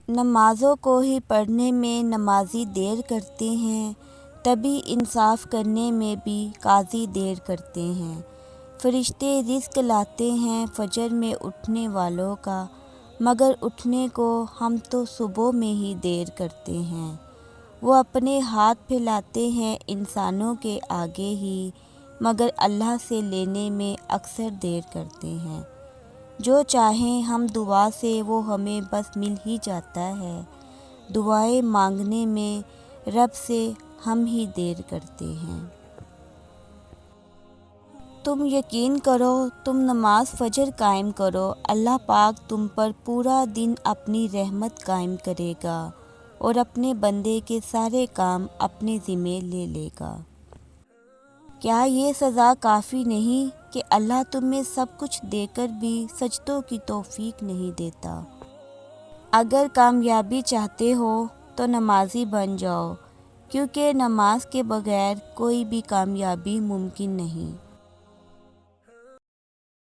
نمازوں کو ہی پڑھنے میں نمازی دیر کرتے ہیں، تبھی انصاف کرنے میں بھی قاضی دیر کرتے ہیں۔ فرشتے رزق لاتے ہیں فجر میں اٹھنے والوں کا، مگر اٹھنے کو ہم تو صبح میں ہی دیر کرتے ہیں۔ وہ اپنے ہاتھ پھیلاتے ہیں انسانوں کے آگے ہی، مگر اللہ سے لینے میں اکثر دیر کرتے ہیں۔ جو چاہیں ہم دعا سے وہ ہمیں بس مل ہی جاتا ہے، دعائیں مانگنے میں رب سے ہم ہی دیر کرتے ہیں۔ تم یقین کرو، تم نماز فجر قائم کرو، اللہ پاک تم پر پورا دن اپنی رحمت قائم کرے گا اور اپنے بندے کے سارے کام اپنے ذمے لے لے گا۔ کیا یہ سزا کافی نہیں کہ اللہ تمہیں سب کچھ دے کر بھی سجدوں کی توفیق نہیں دیتا؟ اگر کامیابی چاہتے ہو تو نمازی بن جاؤ، کیونکہ نماز کے بغیر کوئی بھی کامیابی ممکن نہیں۔